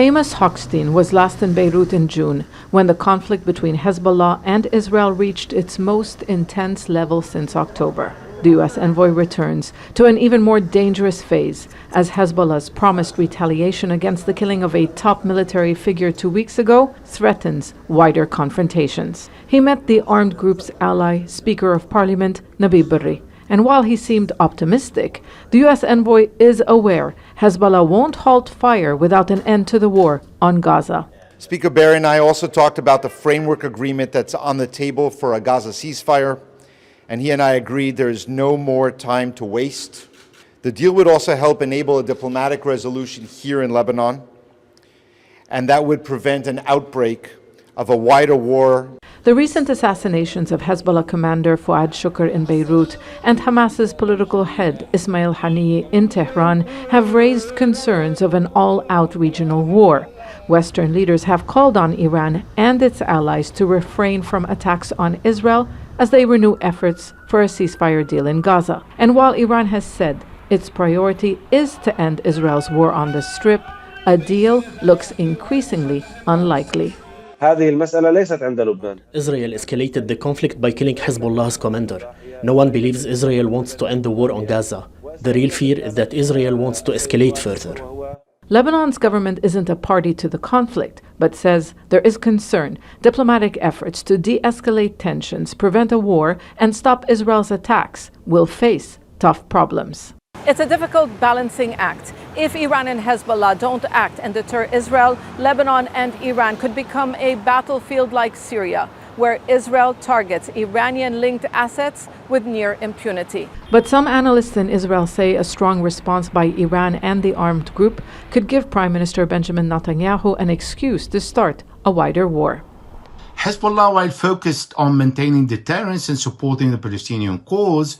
Amos Hochstein was last in Beirut in June, when the conflict between Hezbollah and Israel reached its most intense level since October. The U.S. envoy returns to an even more dangerous phase as Hezbollah's promised retaliation against the killing of a top military figure 2 weeks ago threatens wider confrontations. He met the armed group's ally, Speaker of Parliament Nabih Berri. And while he seemed optimistic, the U.S. envoy is aware Hezbollah won't halt fire without an end to the war on Gaza. Speaker Berri and I also talked about the framework agreement that's on the table for a Gaza ceasefire, and he and I agreed there is no more time to waste. The deal would also help enable a diplomatic resolution here in Lebanon, and that would prevent an outbreak of a wider war. The recent assassinations of Hezbollah commander Fuad Shukr in Beirut and Hamas's political head Ismail Haniyeh in Tehran have raised concerns of an all-out regional war. Western leaders have called on Iran and its allies to refrain from attacks on Israel as they renew efforts for a ceasefire deal in Gaza. And while Iran has said its priority is to end Israel's war on the Strip, a deal looks increasingly unlikely. Israel escalated the conflict by killing Hezbollah's commander. No one believes Israel wants to end the war on Gaza. The real fear is that Israel wants to escalate further. Lebanon's government isn't a party to the conflict, but says there is concern diplomatic efforts to de-escalate tensions, prevent a war, and stop Israel's attacks will face tough problems. It's a difficult balancing act. If Iran and Hezbollah don't act and deter Israel, Lebanon and Iran could become a battlefield like Syria, where Israel targets Iranian-linked assets with near impunity. But some analysts in Israel say a strong response by Iran and the armed group could give Prime Minister Benjamin Netanyahu an excuse to start a wider war. Hezbollah, while focused on maintaining deterrence and supporting the Palestinian cause,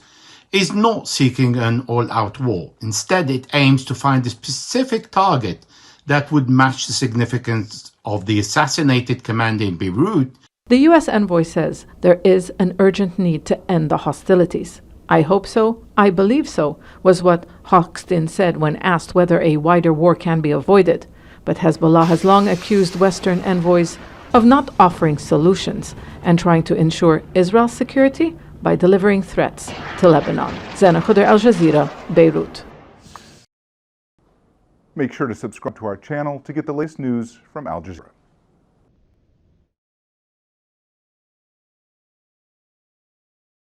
is not seeking an all-out war. Instead, it aims to find a specific target that would match the significance of the assassinated commander in Beirut. The U.S. envoy says there is an urgent need to end the hostilities. I hope so, I believe so, was what Hochstein said when asked whether a wider war can be avoided. But Hezbollah has long accused Western envoys of not offering solutions and trying to ensure Israel's security by delivering threats to Lebanon. Zeina, Khodr, Jazeera, Beirut. Make sure to subscribe to our channel to get the latest news from Al Jazeera.